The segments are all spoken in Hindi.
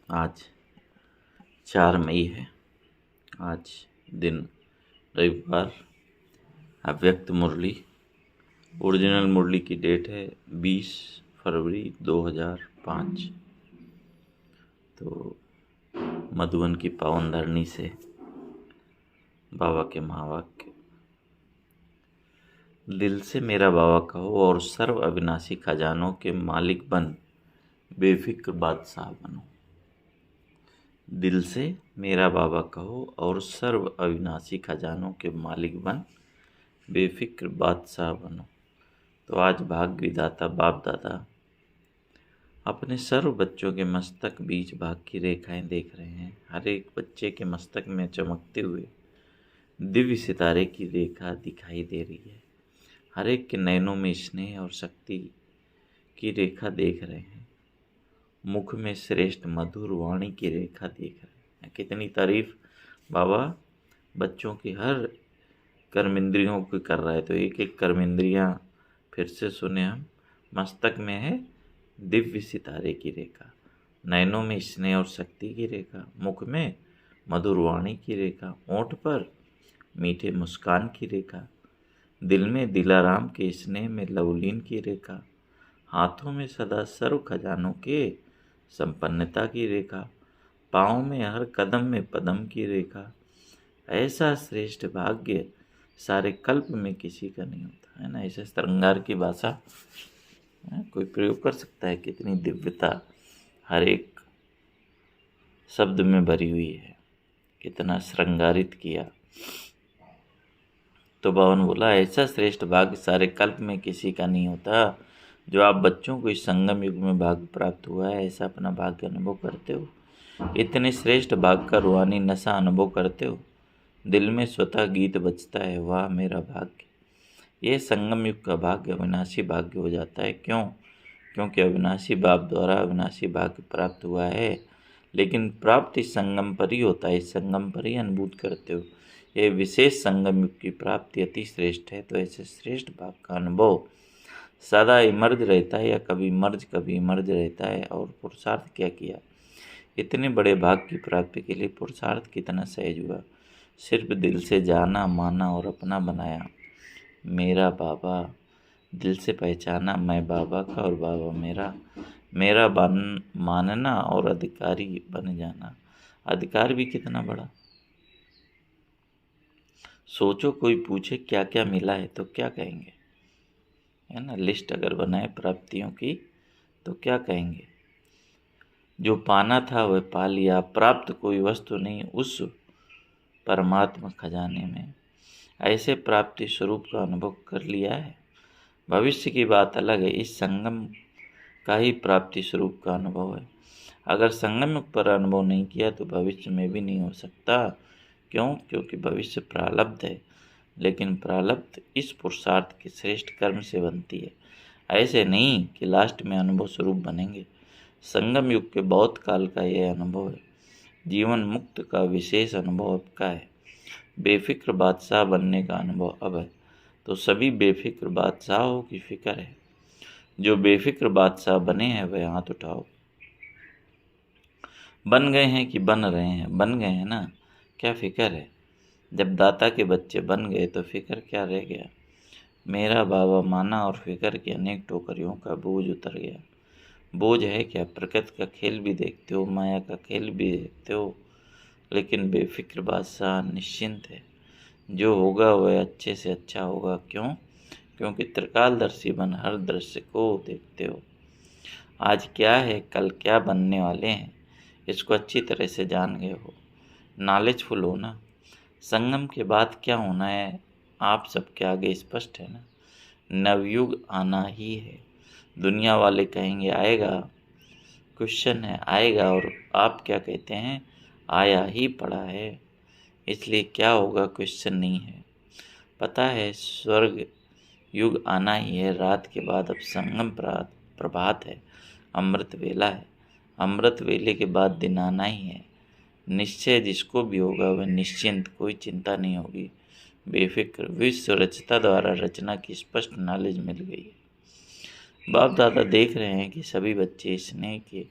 आज 4 मई है। आज दिन रविवार। अव्यक्त मुरली, ओरिजिनल मुरली की डेट है 20 फरवरी 2005। तो मधुबन की पावन धरनी से बाबा के महावाक्य। दिल से मेरा बाबा कहो और सर्व अविनाशी खजानों के मालिक बन, बेफिक्र बादशाह बनो। दिल से मेरा बाबा कहो और सर्व अविनाशी खजानों के मालिक बन, बेफिक्र बादशाह बनो। तो आज भाग्य विधाता बाप दादा अपने सर्व बच्चों के मस्तक बीच भाग की रेखाएं देख रहे हैं। हर एक बच्चे के मस्तक में चमकते हुए दिव्य सितारे की रेखा दिखाई दे रही है। हर एक के नयनों में स्नेह और शक्ति की रेखा देख रहे हैं। मुख में श्रेष्ठ मधुर वाणी की रेखा देख रहे हैं। कितनी तारीफ बाबा बच्चों की हर कर्मेंद्रियों को कर रहा है। तो एक एक कर्मेंद्रियां फिर से सुने हम। मस्तक में है दिव्य सितारे की रेखा, नयनों में स्नेह और शक्ति की रेखा, मुख में मधुर वाणी की रेखा, ओंठ पर मीठे मुस्कान की रेखा, दिल में दिलाराम के स्नेह में लवलीन की रेखा, हाथों में सदा सर्व खजानों के संपन्नता की रेखा, पाँव में हर कदम में पदम की रेखा। ऐसा श्रेष्ठ भाग्य सारे कल्प में किसी का नहीं होता है ना। ऐसे श्रृंगार की भाषा कोई प्रयोग कर सकता है। कितनी दिव्यता हर एक शब्द में भरी हुई है। कितना श्रृंगारित किया। तो बावन बोला, ऐसा श्रेष्ठ भाग्य सारे कल्प में किसी का नहीं होता। जो आप बच्चों को इस संगम युग में भाग्य प्राप्त हुआ है, ऐसा अपना भाग्य अनुभव करते हो। इतने श्रेष्ठ भाग्य का रूहानी नशा अनुभव करते हो। दिल में स्वतः गीत बजता है, वाह मेरा भाग्य। यह संगम युग का भाग्य अविनाशी भाग्य हो जाता है। क्यों? क्योंकि अविनाशी बाप द्वारा अविनाशी भाग्य प्राप्त हुआ है। लेकिन प्राप्त इस संगम पर ही होता है। इस संगम पर ही अनुभूत करते हो। यह विशेष संगम युग की प्राप्ति अति श्रेष्ठ है। तो ऐसे श्रेष्ठ भाव का अनुभव सदा इमर्ज रहता है, या कभी इमर्ज रहता है। और पुरुषार्थ क्या किया? इतने बड़े भाग की प्राप्ति के लिए पुरुषार्थ कितना सहज हुआ। सिर्फ दिल से जाना, माना और अपना बनाया। मेरा बाबा, दिल से पहचाना मैं बाबा का और बाबा मेरा मानना और अधिकारी बन जाना। अधिकार भी कितना बड़ा। सोचो, कोई पूछे क्या क्या मिला है तो क्या कहेंगे, है ना। लिस्ट अगर बनाए प्राप्तियों की तो क्या कहेंगे? जो पाना था वह पा लिया। प्राप्त कोई वस्तु नहीं उस परमात्मा खजाने में। ऐसे प्राप्ति स्वरूप का अनुभव कर लिया है। भविष्य की बात अलग है। इस संगम का ही प्राप्ति स्वरूप का अनुभव है। अगर संगम पर अनुभव नहीं किया तो भविष्य में भी नहीं हो सकता। क्यों? क्योंकि भविष्य प्रारब्ध है। लेकिन प्रारब्ध इस पुरुषार्थ के श्रेष्ठ कर्म से बनती है। ऐसे नहीं कि लास्ट में अनुभव स्वरूप बनेंगे। संगम युग के बहुत काल का यह अनुभव है। जीवन मुक्त का विशेष अनुभव अब का है। बेफिक्र बादशाह बनने का अनुभव अब है। तो सभी बेफिक्र बादशाहों की फिक्र है। जो बेफिक्र बादशाह बने हैं वह हाथ उठाओ। बन गए हैं कि बन रहे हैं? बन गए हैं ना, क्या फिक्र है। जब दाता के बच्चे बन गए तो फिक्र क्या रह गया। मेरा बाबा माना और फिक्र की अनेक टोकरियों का बोझ उतर गया। बोझ है क्या? प्रकृति का खेल भी देखते हो, माया का खेल भी देखते हो, लेकिन बेफिक्र बादशाह निश्चिंत है। जो होगा वह अच्छे से अच्छा होगा। क्यों? क्योंकि त्रिकालदर्शी बन हर दृश्य को देखते हो। आज क्या है, कल क्या बनने वाले हैं, इसको अच्छी तरह से जान गए हो। नॉलेजफुल हो ना। संगम के बाद क्या होना है आप सबके आगे स्पष्ट है ना। नवयुग आना ही है। दुनिया वाले कहेंगे आएगा। क्वेश्चन है आएगा, और आप क्या कहते हैं? आया ही पड़ा है। इसलिए क्या होगा क्वेश्चन नहीं है। पता है स्वर्ग युग आना ही है। रात के बाद अब संगम प्रभात है। अमृत वेला है। अमृत वेले के बाद दिन आना ही है। निश्चय जिसको भी होगा वह निश्चिंत, कोई चिंता नहीं होगी। बेफिक्र विश्व रचता द्वारा रचना की स्पष्ट नॉलेज मिल गई है। बाप दादा देख रहे हैं कि सभी बच्चे स्नेह के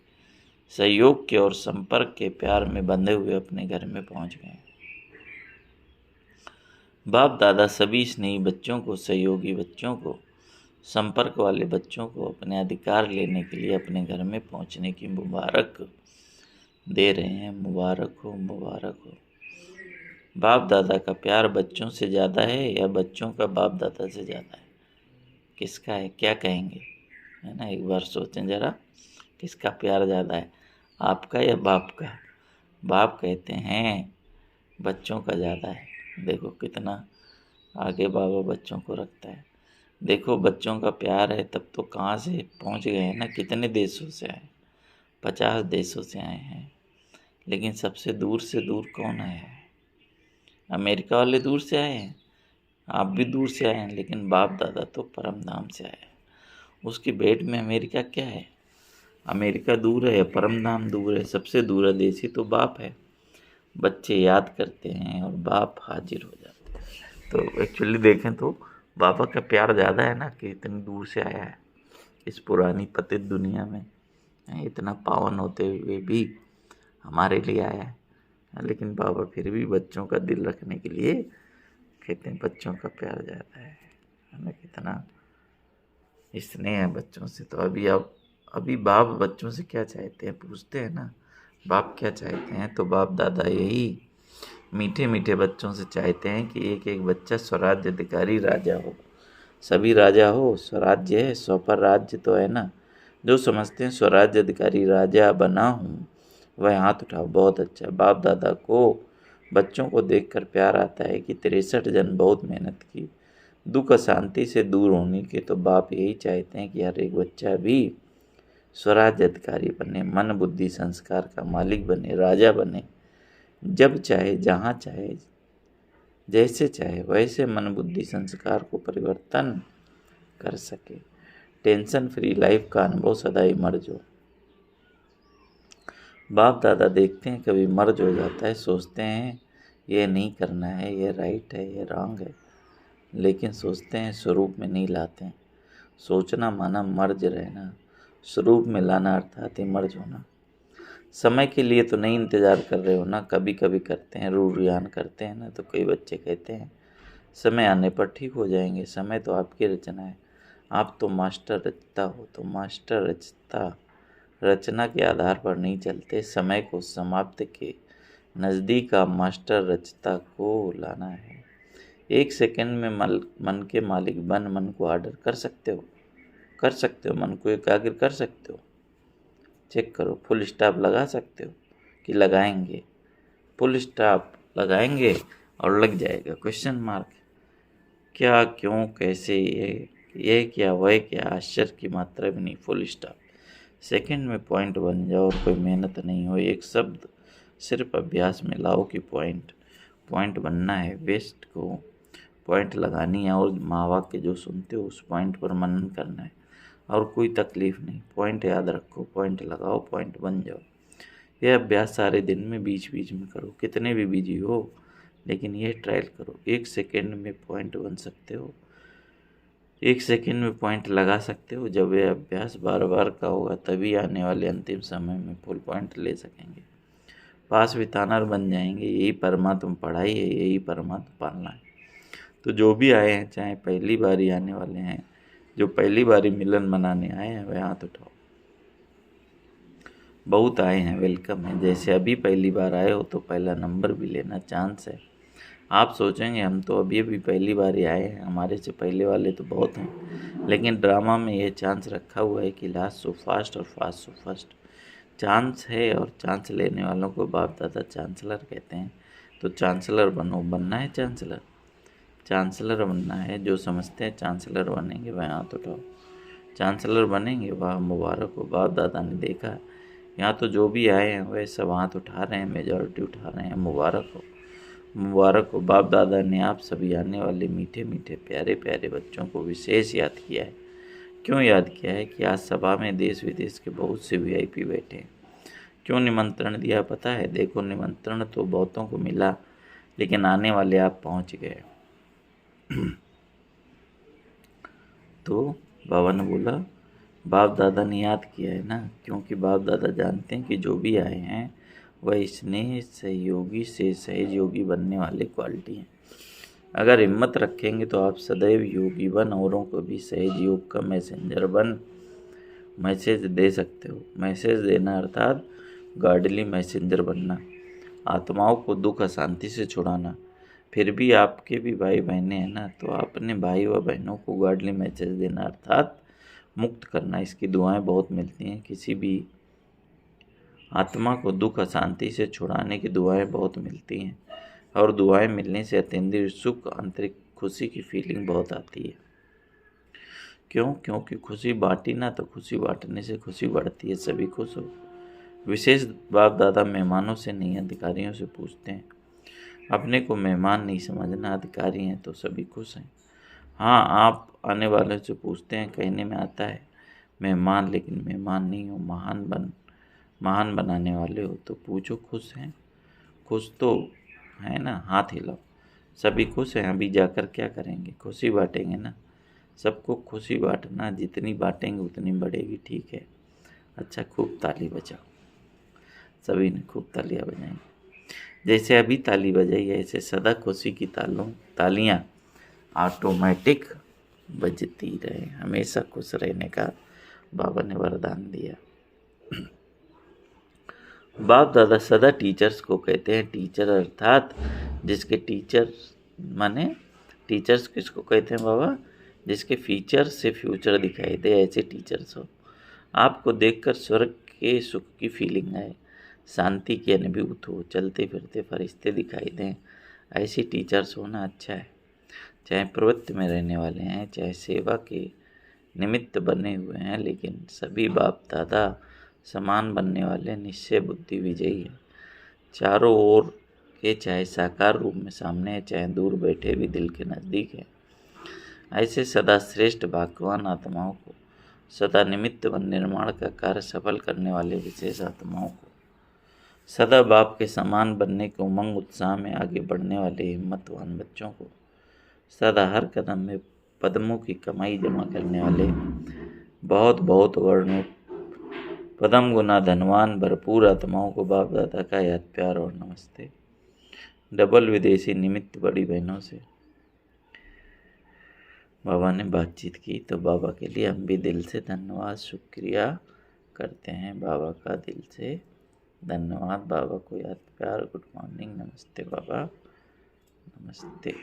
सहयोग के और संपर्क के प्यार में बंधे हुए अपने घर में पहुंच गए। बाप दादा सभी स्नेही बच्चों को, सहयोगी बच्चों को, संपर्क वाले बच्चों को अपने अधिकार लेने के लिए अपने घर में पहुंचने की मुबारक दे रहे हैं। मुबारक हो, मुबारक हो। बाप दादा का प्यार बच्चों से ज़्यादा है या बच्चों का बाप दादा से ज़्यादा है? किसका है, क्या कहेंगे? है ना, एक बार सोचें ज़रा, किसका प्यार ज़्यादा है, आपका या बाप का? बाप कहते हैं बच्चों का ज़्यादा है। देखो कितना आगे बाबा बच्चों को रखता है। देखो बच्चों का प्यार है तब तो कहाँ से पहुँच गए हैं ना, कितने देशों से आए, 50 देशों से आए हैं। लेकिन सबसे दूर से दूर कौन आया है? अमेरिका वाले दूर से आए हैं, आप भी दूर से आए हैं, लेकिन बाप दादा तो परम धाम से आए हैं। उसकी भेंट में अमेरिका क्या है? अमेरिका दूर है या परम धाम दूर है? सबसे दूरदेशी तो बाप है। बच्चे याद करते हैं और बाप हाजिर हो जाते हैं। तो एक्चुअली देखें तो बाबा का प्यार ज़्यादा है ना, कि इतनी दूर से आया है इस पुरानी पतित दुनिया में, इतना पावन होते हुए भी हमारे लिए आया है। लेकिन बाबा फिर भी बच्चों का दिल रखने के लिए कहते हैं बच्चों का प्यार ज़्यादा है ना, कितना स्नेह है बच्चों से। तो अभी बाप बच्चों से क्या चाहते हैं, पूछते हैं ना, बाप क्या चाहते हैं? तो बाप दादा यही मीठे मीठे बच्चों से चाहते हैं कि एक एक बच्चा स्वराज्य अधिकारी राजा हो। सभी राजा हो, स्वराज्य है, सौ पर राज्य तो है ना। जो समझते हैं स्वराज्य अधिकारी राजा बना हूँ वह हाथ उठाओ। बहुत अच्छा। बाप दादा को बच्चों को देखकर प्यार आता है कि 63 जन बहुत मेहनत की, दुख अशांति से दूर होने के, तो बाप यही चाहते हैं कि हर एक बच्चा भी स्वराज्य अधिकारी बने, मन बुद्धि संस्कार का मालिक बने, राजा बने। जब चाहे, जहाँ चाहे, जैसे चाहे वैसे मन बुद्धि संस्कार को परिवर्तन कर सके। टेंशन फ्री लाइफ का अनुभव सदा ही मर्ज हो। बाप दादा देखते हैं कभी मर्ज हो जाता है, सोचते हैं ये नहीं करना है, ये राइट है, ये रॉन्ग है, लेकिन सोचते हैं स्वरूप में नहीं लाते हैं। सोचना माना मर्ज रहना, स्वरूप में लाना अर्थात इमर्ज होना। समय के लिए तो नहीं इंतज़ार कर रहे हो ना, कभी कभी करते हैं, रुझान करते हैं ना, तो कई बच्चे कहते हैं समय आने पर ठीक हो जाएंगे। समय तो आपकी रचना है, आप तो मास्टर रचता हो, तो मास्टर रचता रचना के आधार पर नहीं चलते। समय को समाप्त के नज़दीक आप मास्टर रचता को लाना है। 1 सेकंड में मन के मालिक बन मन को ऑर्डर कर सकते हो, मन को एकाग्र कर सकते हो। चेक करो, फुल स्टॉप लगा सकते हो कि लगाएंगे? फुल स्टॉप लगाएंगे और लग जाएगा क्वेश्चन मार्क। क्या, क्यों, कैसे, ये क्या, वह क्या, आश्चर्य की मात्रा भी नहीं, फुल स्टॉप। सेकंड में पॉइंट बन जाओ और कोई मेहनत नहीं हो। एक शब्द सिर्फ अभ्यास में लाओ कि पॉइंट बनना है, वेस्ट को पॉइंट लगानी है, और माँ बाप के जो सुनते हो उस पॉइंट पर मनन करना है, और कोई तकलीफ नहीं। पॉइंट याद रखो, पॉइंट लगाओ, पॉइंट बन जाओ। यह अभ्यास सारे दिन में बीच बीच में करो, कितने भी बिजी हो, लेकिन ये ट्रायल करो। 1 सेकेंड में पॉइंट बन सकते हो, 1 सेकेंड में पॉइंट लगा सकते हो। जब यह अभ्यास बार बार का होगा तभी आने वाले अंतिम समय में फुल पॉइंट ले सकेंगे, पास वितानर बन जाएंगे। यही परमात्मा पढ़ाई है, यही परमात्मा पालना है। तो जो भी आए हैं, चाहे पहली बारी आने वाले हैं, जो पहली बारी मिलन मनाने आए हैं, वह हाथ उठाओ। बहुत आए हैं, वेलकम है। जैसे अभी पहली बार आए हो तो पहला नंबर भी लेना, चांस है। आप सोचेंगे हम तो अभी अभी पहली बार ही आए हैं, हमारे से पहले वाले तो बहुत हैं, लेकिन ड्रामा में ये चांस रखा हुआ है कि लास्ट सो फास्ट और फास्ट सो फर्स्ट। चांस है और चांस लेने वालों को बाप दादा चांसलर कहते हैं। तो चांसलर बनो, बनना है चांसलर, चांसलर बनना है। जो समझते हैं चांसलर बनेंगे वह हाथ उठाओ। चांसलर बनेंगे, वाह मुबारक हो। बाप दादा ने देखा यहाँ तो जो भी आए हैं वह सब हाथ उठा रहे हैं, मेजॉरिटी उठा रहे हैं, मुबारक हो, मुबारक हो। बाप दादा ने आप सभी आने वाले मीठे मीठे प्यारे प्यारे बच्चों को विशेष याद किया है। क्यों याद किया है? कि आज सभा में देश विदेश के बहुत से वीआईपी बैठे हैं। क्यों निमंत्रण दिया पता है? देखो, निमंत्रण तो बहुतों को मिला, लेकिन आने वाले आप पहुंच गए। तो बाबा ने बोला बाप दादा ने याद किया है ना, क्योंकि बाप दादा जानते हैं कि जो भी आए हैं वह स्नेह सहयोगी से सहयोगी बनने वाले क्वालिटी हैं। अगर हिम्मत रखेंगे तो आप सदैव योगी बन औरों को भी सहयोग का मैसेंजर बन मैसेज दे सकते हो। मैसेज देना अर्थात गार्डली मैसेंजर बनना, आत्माओं को दुख अशांति से छुड़ाना। फिर भी आपके भी भाई बहनें हैं ना, तो अपने भाई व बहनों को गार्डली मैसेज देना अर्थात मुक्त करना। इसकी दुआएं बहुत मिलती हैं, किसी भी आत्मा को दुख अशांति से छुड़ाने की दुआएं बहुत मिलती हैं, और दुआएं मिलने से अतीन्द्रिय सुख आंतरिक खुशी की फीलिंग बहुत आती है। क्यों? क्योंकि खुशी बांटी ना, तो खुशी बांटने से खुशी बढ़ती है, सभी खुश हो। विशेष बाप दादा मेहमानों से नहीं अधिकारियों से पूछते हैं। अपने को मेहमान नहीं समझना, अधिकारी हैं तो सभी खुश हैं। हाँ, आप आने वालों से पूछते हैं, कहने में आता है मेहमान, लेकिन मेहमान नहीं हो, महान बनाने वाले हो। तो पूछो खुश हैं? खुश तो है ना, हाथ हिलाओ। सभी खुश हैं, अभी जाकर क्या करेंगे? खुशी बांटेंगे ना। सबको खुशी बांटना, जितनी बांटेंगे उतनी बढ़ेगी, ठीक है। अच्छा, खूब ताली बजाओ। सभी ने खूब तालियां बजाई। जैसे अभी ताली बजाई है, ऐसे सदा खुशी की तालियां ऑटोमेटिक बजती रहे। हमेशा खुश रहने का बाबा ने वरदान दिया। बाप दादा सदा टीचर्स को कहते हैं, टीचर अर्थात जिसके टीचर माने टीचर्स किसको कहते हैं बाबा? जिसके फीचर से फ्यूचर दिखाई दे, ऐसे टीचर्स हो। आपको देखकर स्वर्ग के सुख की फीलिंग आए, शांति की अनुभूति हो, चलते फिरते फरिश्ते दिखाई दें, ऐसी टीचर्स होना अच्छा है। चाहे प्रवृत्ति में रहने वाले हैं, चाहे सेवा के निमित्त बने हुए हैं, लेकिन सभी बाप दादा समान बनने वाले निश्चय बुद्धि विजयी है। चारों ओर के चाहे साकार रूप में सामने है, चाहे दूर बैठे भी दिल के नज़दीक है। ऐसे सदा श्रेष्ठ भाग्यवान आत्माओं को, सदा निमित्त बन निर्माण का कार्य सफल करने वाले विशेष आत्माओं को, सदा बाप के समान बनने के उमंग उत्साह में आगे बढ़ने वाले हिम्मतवान बच्चों को, सदा हर कदम में पद्मों की कमाई जमा करने वाले बहुत बहुत वर्णों पदम गुना धनवान भरपूर आत्माओं को बाप दादा का याद प्यार और नमस्ते। डबल विदेशी निमित्त बड़ी बहनों से बाबा ने बातचीत की, तो बाबा के लिए हम भी दिल से धन्यवाद शुक्रिया करते हैं। बाबा का दिल से धन्यवाद। बाबा को याद प्यार, गुड मॉर्निंग, नमस्ते बाबा, नमस्ते।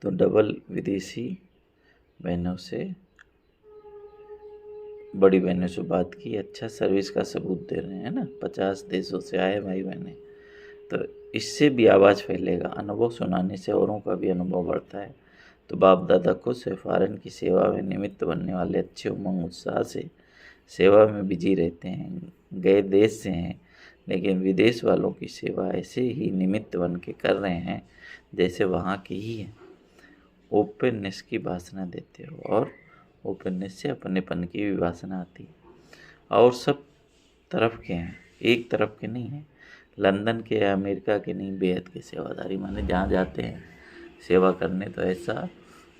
तो डबल विदेशी बहनों से, बड़ी बहनों से बात की। अच्छा, सर्विस का सबूत दे रहे हैं ना, 50 देशों से आए भाई बहनें, तो इससे भी आवाज़ फैलेगा। अनुभव सुनाने से औरों का भी अनुभव बढ़ता है। तो बाप दादा खुद से फॉरेन की सेवा में निमित्त बनने वाले अच्छे उमंग उत्साह से सेवा में बिजी रहते हैं। गए देश से हैं, लेकिन विदेश वालों की सेवा ऐसे ही निमित्त बन के कर रहे हैं जैसे वहाँ की ही है। ओपननेस की वासना देते हो, और ओपननेस से अपनेपन की भी वासना आती है। और सब तरफ के हैं, एक तरफ के नहीं हैं, लंदन के या अमेरिका के नहीं, बेहद के सेवादारी। माने जहाँ जाते हैं सेवा करने, तो ऐसा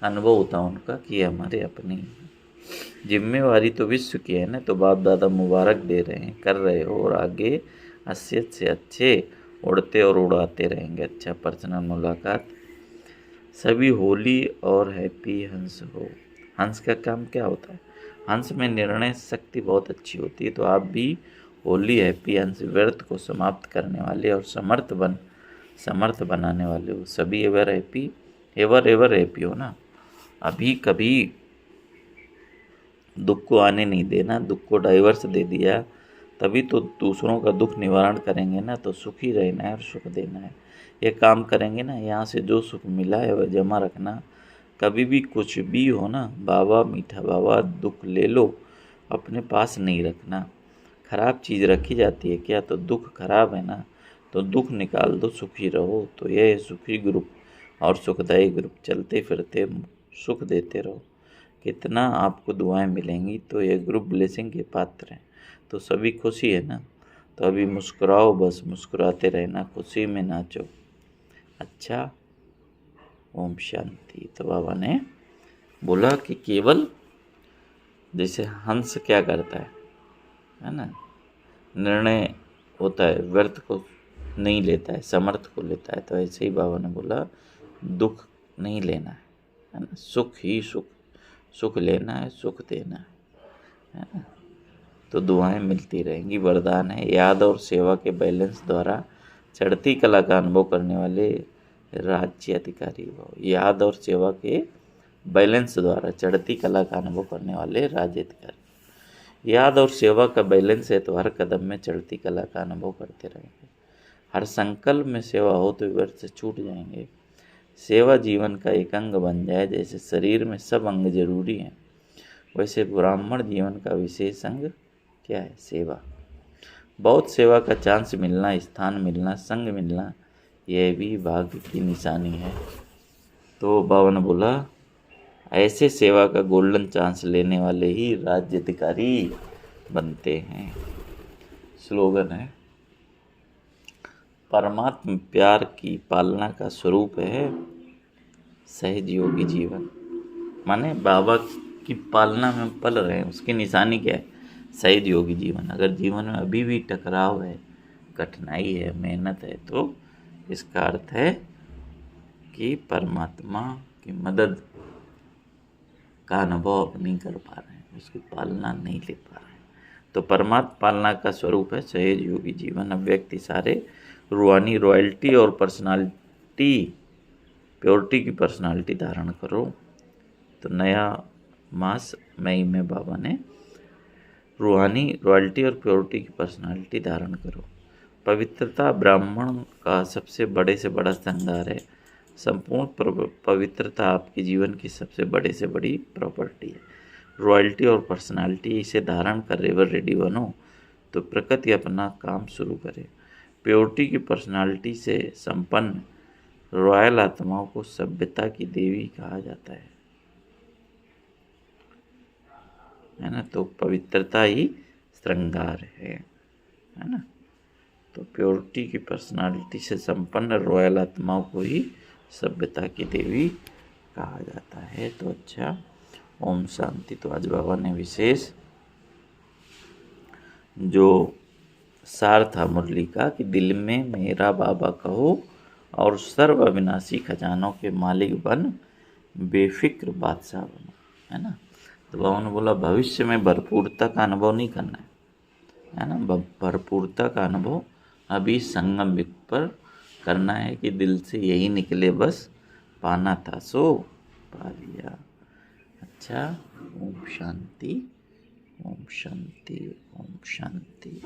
अनुभव होता है उनका कि हमारे अपने ही। जिम्मेवारी तो विश्व की है ना, तो बाप दादा मुबारक दे रहे हैं, कर रहे हो, और आगे हैसियत से अच्छे उड़ते और उड़ाते रहेंगे। अच्छा, पर्सनल मुलाकात। सभी होली और हैप्पी हंस हो। हंस का काम क्या होता है? हंस में निर्णय शक्ति बहुत अच्छी होती है। तो आप भी होली हैप्पी हंस व्यर्थ को समाप्त करने वाले और समर्थ बनाने वाले हो। सभी एवर हैप्पी हो ना। अभी कभी दुख को आने नहीं देना, दुख को डाइवर्स दे दिया, तभी तो दूसरों का दुख निवारण करेंगे ना। तो सुखी रहना है और सुख देना है, ये काम करेंगे ना। यहाँ से जो सुख मिला है वह जमा रखना। कभी भी कुछ भी हो ना, बाबा मीठा बाबा, दुख ले लो, अपने पास नहीं रखना। खराब चीज़ रखी जाती है क्या? तो दुख खराब है ना, तो दुख निकाल दो, सुखी रहो। तो यह है सुखी ग्रुप और सुखदायी ग्रुप। चलते फिरते सुख देते रहो, कितना आपको दुआएं मिलेंगी। तो ये ग्रुप ब्लेसिंग के पात्र हैं। तो सभी खुशी है ना, तो अभी मुस्कुराओ, बस मुस्कुराते रहना, खुशी में नाचो। अच्छा, ओम शांति। तो बाबा ने बोला कि केवल जैसे हंस क्या करता है ना, निर्णय होता है, व्यर्थ को नहीं लेता है, समर्थ को लेता है। तो ऐसे ही बाबा ने बोला दुख नहीं लेना है ना, सुख ही सुख, सुख लेना है, सुख देना है ना। तो दुआएं मिलती रहेंगी, वरदान है। याद और सेवा के बैलेंस द्वारा चढ़ती कला का अनुभव करने वाले राज्य अधिकारी भव। याद और सेवा के बैलेंस द्वारा चढ़ती कला का अनुभव करने वाले राज्य अधिकारी। याद और सेवा का बैलेंस है तो हर कदम में चढ़ती कला का अनुभव करते रहेंगे। हर संकल्प में सेवा हो तो व्यर्थ से छूट जाएंगे। सेवा जीवन का एक अंग बन जाए। जैसे शरीर में सब अंग जरूरी हैं, वैसे ब्राह्मण जीवन का विशेष अंग क्या है? सेवा। बहुत सेवा का चांस मिलना, स्थान मिलना, संग मिलना, यह भी भाग्य की निशानी है। तो बाबा ने बोला ऐसे सेवा का गोल्डन चांस लेने वाले ही राज्य अधिकारी बनते हैं। स्लोगन है, परमात्म प्यार की पालना का स्वरूप है सहज योगी जीवन। माने बाबा की पालना में पल रहे हैं, उसकी निशानी क्या है? सहज योगी जीवन। अगर जीवन में अभी भी टकराव है, कठिनाई है, मेहनत है, तो इसका अर्थ है कि परमात्मा की मदद का अनुभव आप नहीं कर पा रहे हैं, उसकी पालना नहीं ले पा रहे हैं। तो परमात्मा पालना का स्वरूप है सहज योगी जीवन। अब व्यक्ति सारे रूहानी रॉयल्टी और पर्सनालिटी, प्योरिटी की पर्सनालिटी धारण करो। तो नया मास मई में बाबा ने रूहानी रॉयल्टी और प्योरिटी की पर्सनालिटी धारण करो। पवित्रता ब्राह्मण का सबसे बड़े से बड़ा श्रृंगार है। संपूर्ण पवित्रता आपके जीवन की सबसे बड़े से बड़ी प्रॉपर्टी है। रॉयल्टी और पर्सनालिटी, इसे धारण कर एवर रेडी बनो तो प्रकृति अपना काम शुरू करे। प्योरिटी की पर्सनालिटी से संपन्न रॉयल आत्माओं को सभ्यता की देवी कहा जाता है ना। तो पवित्रता ही श्रृंगार है ना। तो प्योरिटी की पर्सनालिटी से संपन्न रॉयल आत्माओं को ही सभ्यता की देवी कहा जाता है। तो अच्छा, ओम शांति। तो आज बाबा ने विशेष जो सार था मुरली का कि दिल में मेरा बाबा कहो और सर्व अविनाशी खजानों के मालिक बन बेफिक्र बादशाह बनो, है ना। तो बाबा ने बोला भविष्य में भरपूरता का अनुभव नहीं करना है ना। भरपूरता का अनुभव अभी संगम युग पर करना है कि दिल से यही निकले बस पाना था सो पा लिया। अच्छा, ओम शांति, ओम शांति, ओम शांति।